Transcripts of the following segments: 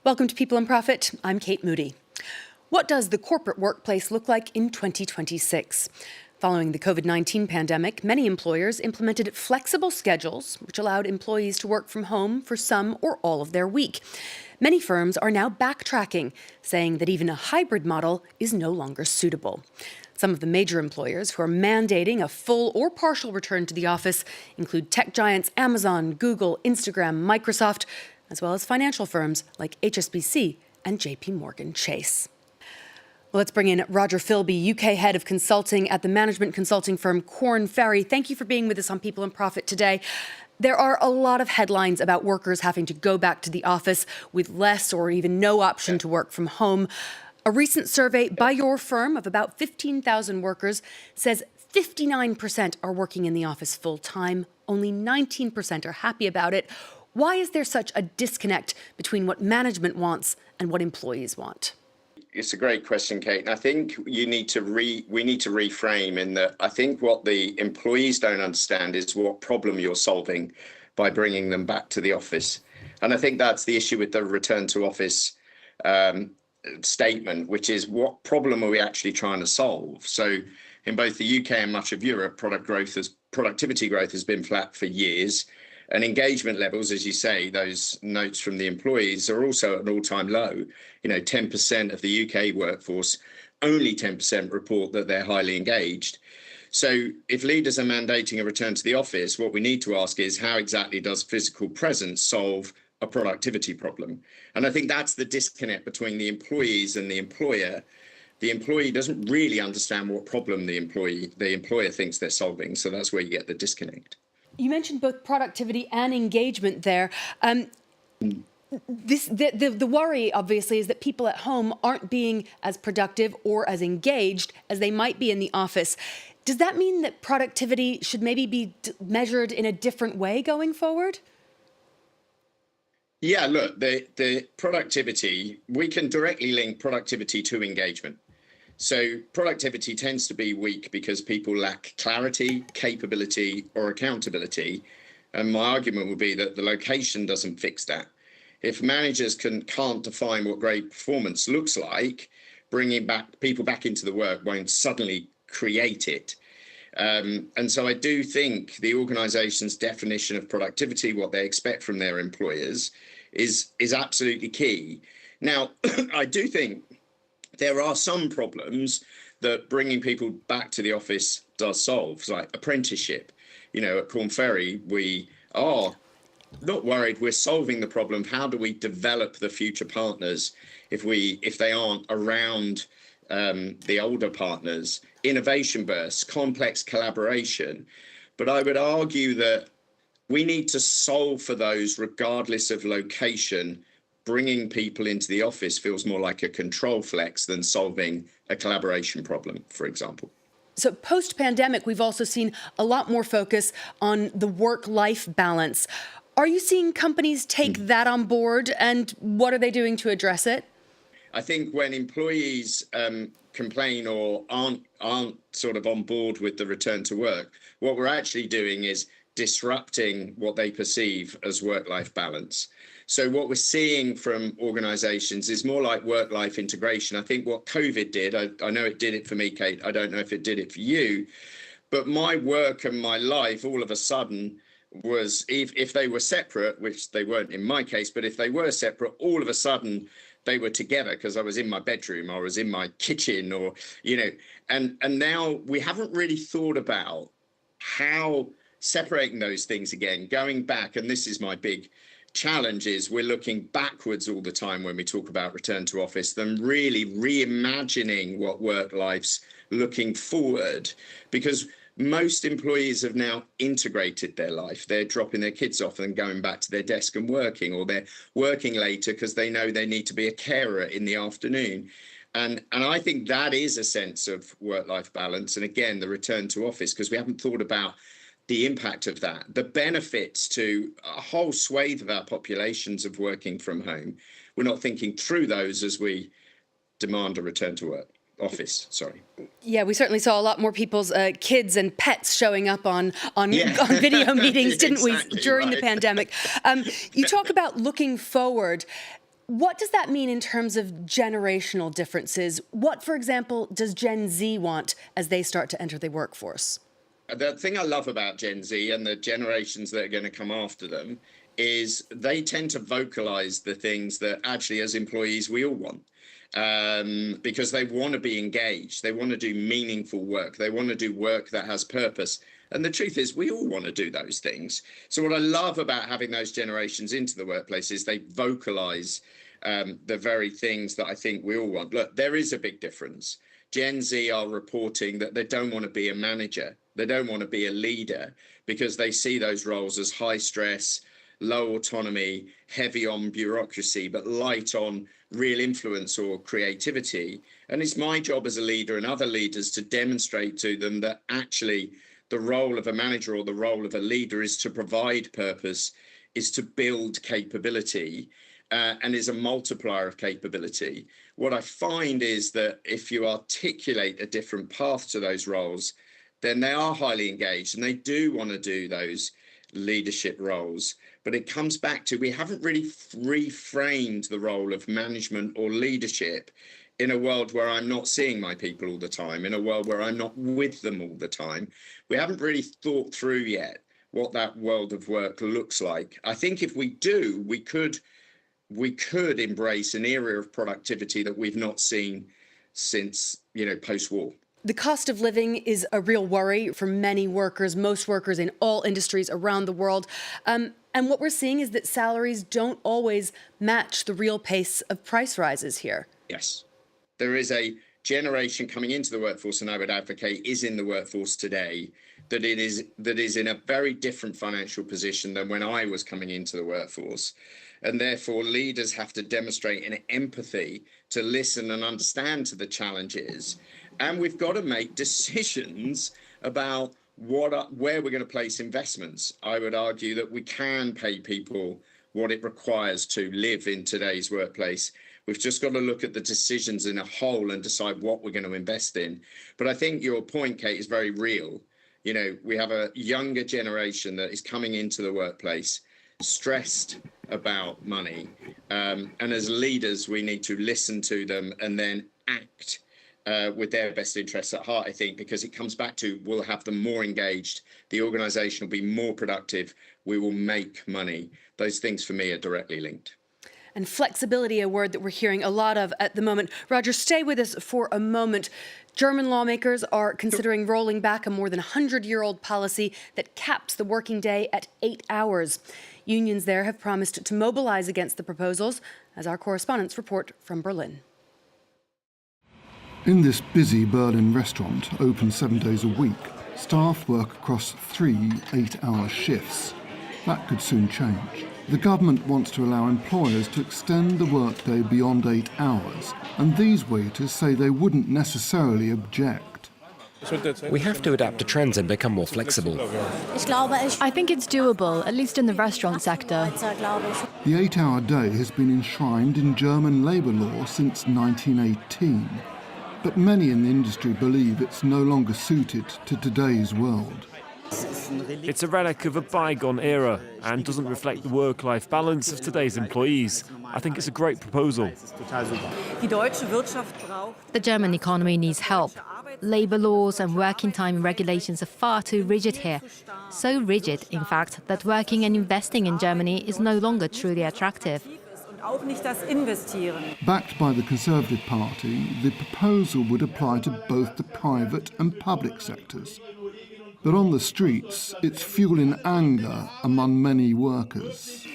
Welcome to People and Profit. I'm Kate Moody. What does the corporate workplace look like in 2026? Following the COVID-19 pandemic, many employers implemented flexible schedules, which allowed employees to work from home for some or all of their week. Many firms are now backtracking, saying that even a hybrid model is no longer suitable. Some of the major employers who are mandating a full or partial return to the office include tech giants Amazon, Google, Instagram, Microsoft, as well as financial firms like HSBC and JP Morgan Chase. Well, let's bring in Roger Philby, UK head of consulting at the management consulting firm Korn Ferry. Thank you for being with us on People and Profit today. There are a lot of headlines about workers having to go back to the office with less or even no option to work from home. A recent survey by your firm of about 15,000 workers says 59% are working in the office full time. Only 19% are happy about it. Why is there such a disconnect between what management wants and what employees want? It's a great question, Kate. And I think we need to reframe in that I think what the employees don't understand is what problem you're solving by bringing them back to the office. And I think that's the issue with the return to office statement, which is what problem are we actually trying to solve? So in both the UK and much of Europe, productivity growth has been flat for years. And engagement levels, as you say, those notes from the employees are also at an all-time low. 10% of the UK workforce, only 10% report that they're highly engaged. So if leaders are mandating a return to the office, what we need to ask is how exactly does physical presence solve a productivity problem? And I think that's the disconnect between the employees and the employer. The employee doesn't really understand what problem the employer thinks they're solving. So that's where you get the disconnect. You mentioned both productivity and engagement there. The worry, obviously, is that people at home aren't being as productive or as engaged as they might be in the office. Does that mean that productivity should maybe be measured in a different way going forward? Yeah, look, the productivity, we can directly link productivity to engagement. So productivity tends to be weak because people lack clarity, capability, or accountability. And my argument would be that the location doesn't fix that. If managers can't define what great performance looks like, bringing people back into the work won't suddenly create it. And so I do think the organization's definition of productivity, what they expect from their employers, is absolutely key. Now, I do think there are some problems that bringing people back to the office does solve, like apprenticeship. At Korn Ferry, we are not worried. We're solving the problem. How do we develop the future partners if they aren't around the older partners? Innovation bursts, complex collaboration. But I would argue that we need to solve for those regardless of location. Bringing people into the office feels more like a control flex than solving a collaboration problem, for example. So post-pandemic, we've also seen a lot more focus on the work-life balance. Are you seeing companies take that on board, and what are they doing to address it? I think when employees complain or aren't sort of on board with the return to work, what we're actually doing is disrupting what they perceive as work-life balance. So what we're seeing from organizations is more like work-life integration. I think what COVID did, I know it did it for me, Kate, I don't know if it did it for you, but my work and my life all of a sudden was, if they were separate, which they weren't in my case, but if they were separate, all of a sudden they were together because I was in my bedroom, or I was in my kitchen, or, and now we haven't really thought about how separating those things again, going back, and this is my big challenge, is we're looking backwards all the time when we talk about return to office, than really reimagining what work life's looking forward. Because most employees have now integrated their life. They're dropping their kids off and going back to their desk and working, or they're working later because they know they need to be a carer in the afternoon. And I think that is a sense of work-life balance. And again, the return to office, because we haven't thought about the impact of that, the benefits to a whole swathe of our populations of working from home. We're not thinking through those as we demand a return to work. Yeah, we certainly saw a lot more people's kids and pets showing up on video meetings, didn't we, during the pandemic? You talk about looking forward. what does that mean in terms of generational differences? What, for example, does Gen Z want as they start to enter the workforce? The thing I love about Gen Z and the generations that are going to come after them is they tend to vocalize the things that actually as employees we all want, because they want to be engaged. They want to do meaningful work. They want to do work that has purpose. And the truth is we all want to do those things. So what I love about having those generations into the workplace is they vocalize the very things that I think we all want. Look, there is a big difference. Gen Z are reporting that they don't want to be a manager. They don't want to be a leader because they see those roles as high stress, low autonomy, heavy on bureaucracy, but light on real influence or creativity. And it's my job as a leader and other leaders to demonstrate to them that actually the role of a manager or the role of a leader is to provide purpose, is to build capability, and is a multiplier of capability. What I find is that if you articulate a different path to those roles, then they are highly engaged and they do want to do those leadership roles. But it comes back to we haven't really reframed the role of management or leadership in a world where I'm not seeing my people all the time, in a world where I'm not with them all the time. We haven't really thought through yet what that world of work looks like. I think if we do, we could embrace an era of productivity that we've not seen since, post-war. The cost of living is a real worry for many workers, most workers in all industries around the world. And what we're seeing is that salaries don't always match the real pace of price rises here. Yes. There is a generation coming into the workforce, and I would advocate is in the workforce today, that is in a very different financial position than when I was coming into the workforce. And therefore, leaders have to demonstrate an empathy to listen and understand to the challenges. And we've got to make decisions about where we're going to place investments. I would argue that we can pay people what it requires to live in today's workplace. We've just got to look at the decisions in a whole and decide what we're going to invest in. But I think your point, Kate, is very real. We have a younger generation that is coming into the workplace stressed about money. And as leaders, we need to listen to them and then act with their best interests at heart, I think, because it comes back to we'll have them more engaged. The organisation will be more productive. We will make money. Those things for me are directly linked. And flexibility, a word that we're hearing a lot of at the moment. Roger, stay with us for a moment. German lawmakers are considering rolling back a more than 100-year-old policy that caps the working day at 8 hours. Unions there have promised to mobilize against the proposals, as our correspondents report from Berlin. In this busy Berlin restaurant, open 7 days a week, staff work across 3 8-hour shifts. That could soon change. The government wants to allow employers to extend the workday beyond 8 hours, and these waiters say they wouldn't necessarily object. We have to adapt to trends and become more flexible. I think it's doable, at least in the restaurant sector. The 8-hour day has been enshrined in German labour law since 1918, but many in the industry believe it's no longer suited to today's world. It's a relic of a bygone era and doesn't reflect the work-life balance of today's employees. I think it's a great proposal. The German economy needs help. Labour laws and working time regulations are far too rigid here. So rigid, in fact, that working and investing in Germany is no longer truly attractive. Backed by the Conservative Party, the proposal would apply to both the private and public sectors. But on the streets, it's fueling anger among many workers.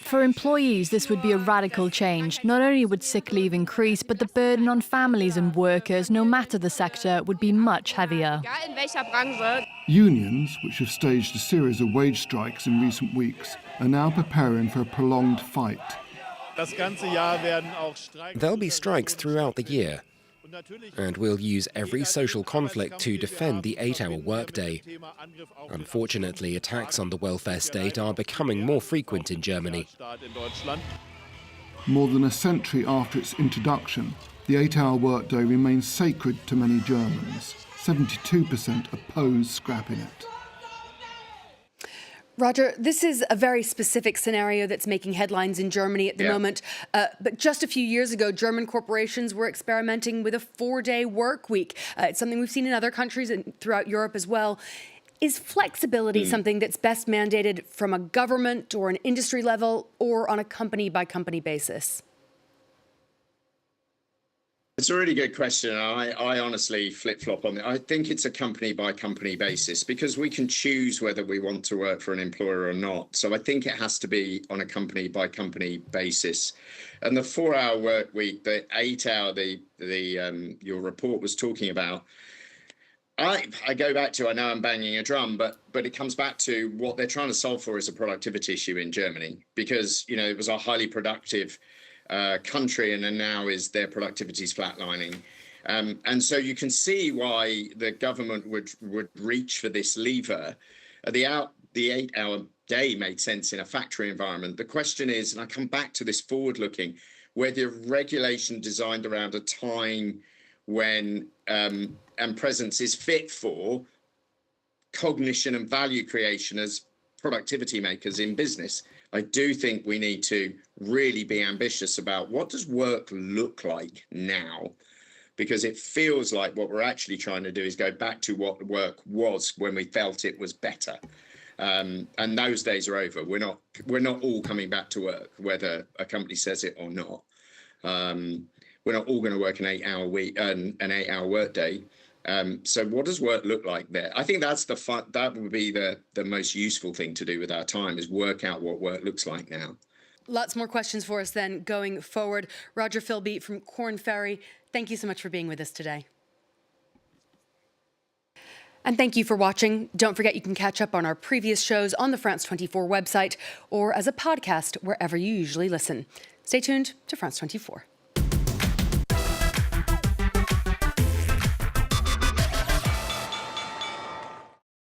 For employees, this would be a radical change. Not only would sick leave increase, but the burden on families and workers, no matter the sector, would be much heavier. Unions, which have staged a series of wage strikes in recent weeks, are now preparing for a prolonged fight. There'll be strikes throughout the year, and we'll use every social conflict to defend the 8-hour workday. Unfortunately, attacks on the welfare state are becoming more frequent in Germany. More than a century after its introduction, the 8-hour workday remains sacred to many Germans. 72% oppose scrapping it. Roger, this is a very specific scenario that's making headlines in Germany at the moment. But just a few years ago, German corporations were experimenting with a 4-day work week. It's something we've seen in other countries and throughout Europe as well. Is flexibility something that's best mandated from a government or an industry level or on a company-by-company basis? It's a really good question. I honestly flip-flop on it. I think it's a company-by-company basis because we can choose whether we want to work for an employer or not. So I think it has to be on a company-by-company basis. And the 4-hour work week, the 8-hour, your report was talking about, I go back to, I know I'm banging a drum, but it comes back to what they're trying to solve for is a productivity issue in Germany because, it was a highly productive country, and then now is their productivity is flatlining. And so you can see why the government would reach for this lever. The 8-hour day made sense in a factory environment. The question is, and I come back to this forward looking, whether regulation designed around a time when and presence is fit for cognition and value creation as productivity makers in business. I do think we need to really be ambitious about what does work look like now, because it feels like what we're actually trying to do is go back to what work was when we felt it was better. And those days are over. We're not all coming back to work, whether a company says it or not. We're not all going to work an 8-hour week, an 8-hour work day. So what does work look like there? I think that's that would be the most useful thing to do with our time, is work out what work looks like now. Lots more questions for us then going forward. Roger Philby from Korn Ferry, thank you so much for being with us today. And thank you for watching. Don't forget you can catch up on our previous shows on the France 24 website or as a podcast wherever you usually listen. Stay tuned to France 24.